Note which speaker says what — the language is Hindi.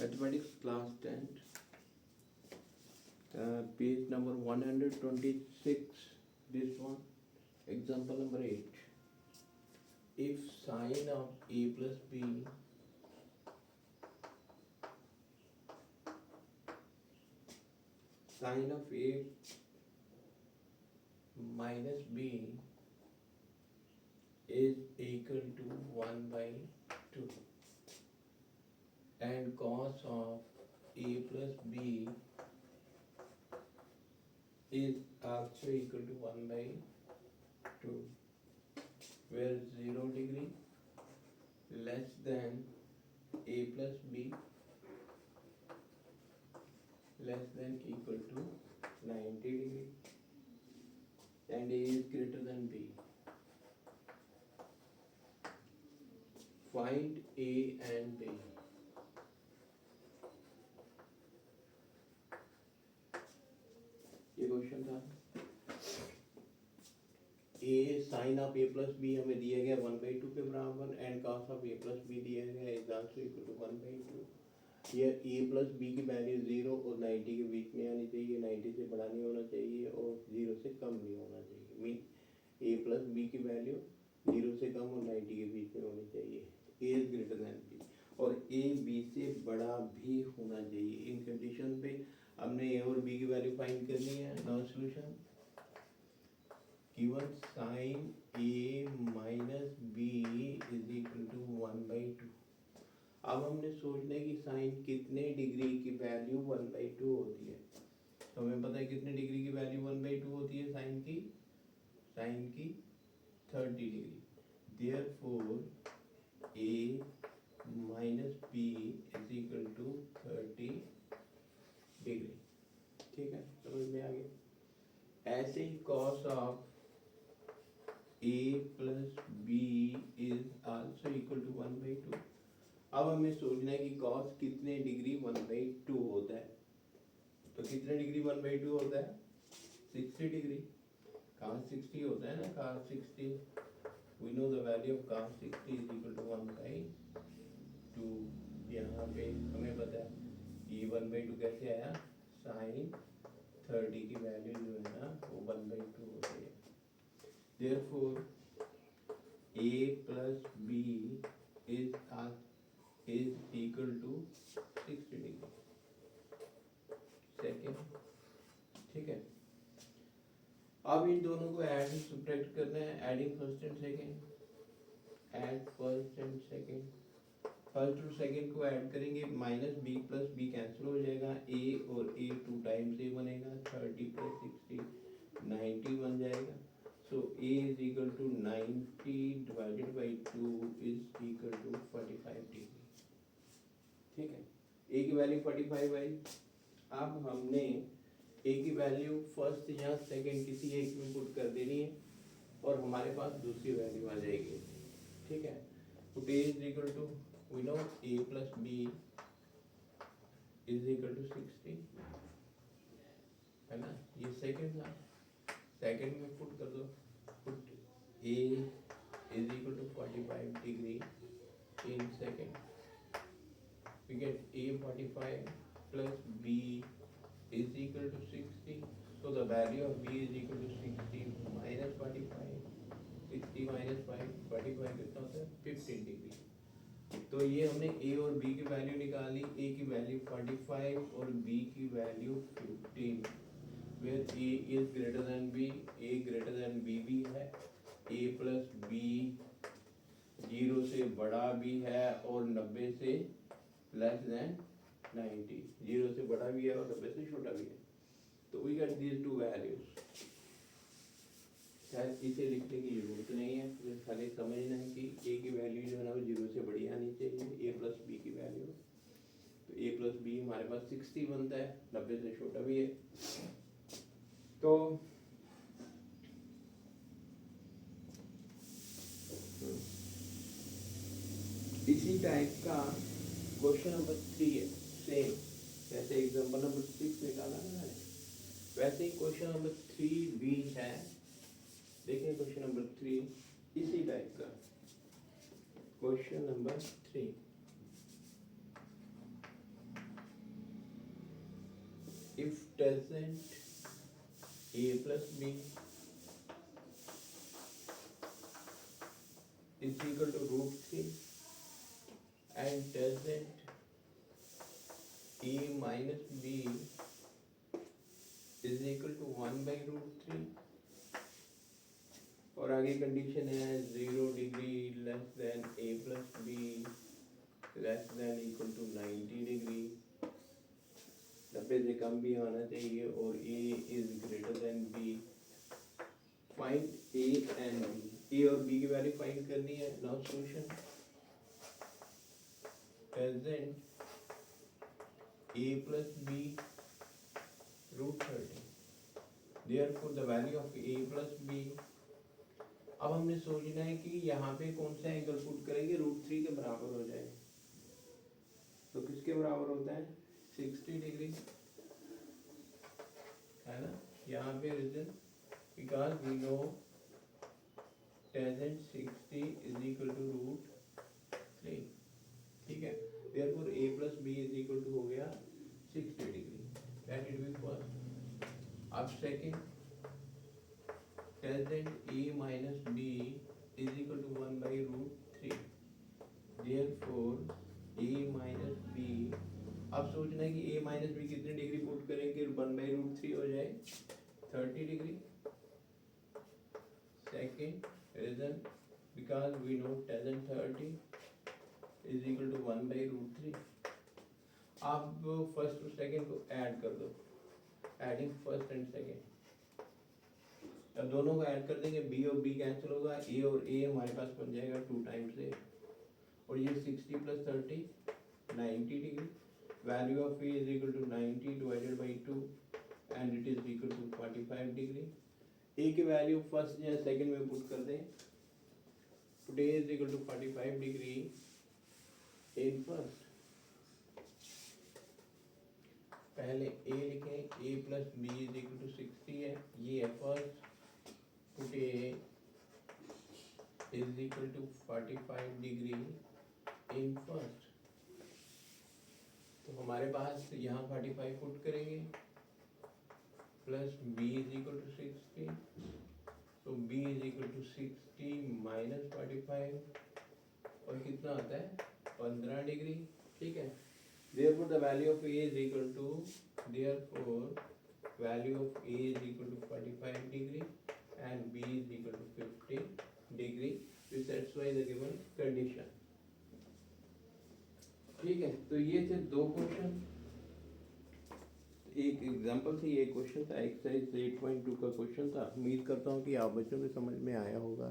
Speaker 1: Mathematics class 10, page number 126, this one, example number 8. If sine of a plus b sine of a minus b is equal to 1 by 2 and cos of a plus b is also equal to 1 by 2, where 0 degree less than a plus b less than equal to 90 degree and a is greater than b. Find a and b. ये क्वेश्चन था। a sine of a plus B हमें दिया गया 1/2 के बराबर and cos of a plus B दिया गया इज आल्सो इक्वल टू 1/2। ये a प्लस बी की वैल्यू 0 और 90 के बीच में आनी चाहिए, 90 से बड़ा नहीं होना चाहिए और 0 से कम नहीं होना चाहिए। मीन a प्लस बी की वैल्यू 0 से कम और 90 के बीच में होनी चाहिए। a is greater than b और a b से बड़ा भी होना चाहिए। इन कंडीशन पे हमने a और b की वैल्यू फाइंड करनी है। Now solution given sin a minus b is equal to 1/2। अब हमने सोचना है कि साइन कितने डिग्री की वैल्यू 1/2 होती है। तो हमें पता है कितने डिग्री की वैल्यू 1/2 होती है साइन की 30 degree. Therefore a minus b is equal to 30 degree. ठीक है, समझ में आ गया। ऐसे ही cos of a plus b is also equal to 1/2। अब हमें सोचना है कि cos कितने डिग्री 1/2 होता है। तो कितने डिग्री 1/2 होता है? 60 डिग्री। cos 60 होता है ना, cos 60 we know the value of cos 60 is equal to 1/2। यहाँ पे हमें पता है ये 1/2 कैसे आया, sin 30 की वैल्यू जो है ना वो 1/2 होती है। therefore a plus b is equal to 60 degree. Second, ठीक है। अब इन दोनों को ऐड सब्ट्रैक्ट करना है। Adding first and second, add first and second. First और सेकेंड को ऐड करेंगे, minus B plus B cancel हो जाएगा, a और a 2 टाइम्स a बनेगा, 30 प्लस 60 90 बन जाएगा। So a is equal to 90 divided by 2 is equal to 45 degree. ठीक है, a की वैल्यू 45 आई। अब हमने a की वैल्यू फर्स्ट या सेकंड किसी एक में पुट कर देनी है और हमारे पास दूसरी वैल्यू आ जाएगी। ठीक है, put a is equal to we know a plus b is equal to 60 है ना, ये सेकंड था। सेकंड में पुट कर दो, put a is equal to 45 degree in second. we get a 45 plus b is equal to 60, so the value of b is equal to 60 minus 45, 60 minus 5 45 कितना होता है 15 डिग्री। तो ये हमने a और b की वैल्यू निकाली, a की वैल्यू 45 और b की value 15, where a is greater than b, a greater than b भी है, a plus b 0 से बड़ा भी है और 90 से लेस देन 90, 0 से बड़ा भी है और 90 से छोटा भी है। तो we get these two values. शायद इसे लिखने की जरूरत नहीं है, तो खाली समझना है कि a की वैल्यू जो है ना वो 0 से बड़ी आनी चाहिए, a प्लस b की वैल्यू। तो a प्लस b हमारे पास 60 बनता है, 90 से छोटा भी है। तो इसी टाइप का क्वेश्चन नंबर 3 है, सेम जैसे एग्जांपल नंबर 6 निकाला है वैसे ही क्वेश्चन नंबर 3 भी है। देखिए क्वेश्चन नंबर 3 इसी टाइप का question number 3। if tangent a plus b is equal to root 3 and tangent a minus b is equal to 1 by root 3 और आगे कंडीशन है 0 degree less than a plus B less than equal to 90 degree, 90 से कम भी आना चाहिए और a is greater than b। Find a and b, a और b की वैल्यू फाइंड करनी है। Now solution tangent a plus b root 30, therefore the value of a plus b। अब हमने सोचना है कि यहाँ पे कौन सा एंगल पुट करेंगे रूट 3 के बराबर हो जाए, तो किसके बराबर होता है 60 डिग्री, है ना। यहाँ पे reason because we know tangent 60 is equal to root 3, ठीक है। therefore a plus b is equal to हो गया 60 degree, that it be first. अब second tangent a minus b is equal to 1 by root 3, therefore a minus b, अब सोचना है कि a minus b कितने डिग्री पुट करेंगे 1 by root 3 हो जाए 30 degree. Second reason because we know tangent 30 is equal to 1 by root 3। आप फर्स्ट और सेकंड को ऐड कर दो, एडिंग फर्स्ट एंड सेकंड, अब दोनों को ऐड कर देंगे, b और b कैंसिल होगा, a और a हमारे पास बन जाएगा 2 टाइम्स a, और ये 60 plus 30 90 degree, value of a is equal to 90 divided by 2 and it is equal to 45 degree. a की वैल्यू फर्स्ट या सेकंड में पुट कर दें, put a is equal to 45 degree in first, पहले a लिखें, a plus b is equal to 60 है, ये है first, put a is equal to 45 degree in first, तो हमारे पास यहाँ 45 पुट करेंगे plus b is equal to 60, तो b is equal to 60 minus 45 और कितना आता है 15 डिग्री, ठीक है। therefore the value of a is equal to, therefore value of a is equal to 45 degree and b is equal to 50 degree to satisfy the given condition, ठीक है। तो ये थे 2 क्वेश्चन, एक एग्जांपल थी, एक क्वेश्चन था, एक्सरसाइज 8.2 का क्वेश्चन था। उम्मीद करता हूँ कि आप बच्चों को समझ में आया होगा।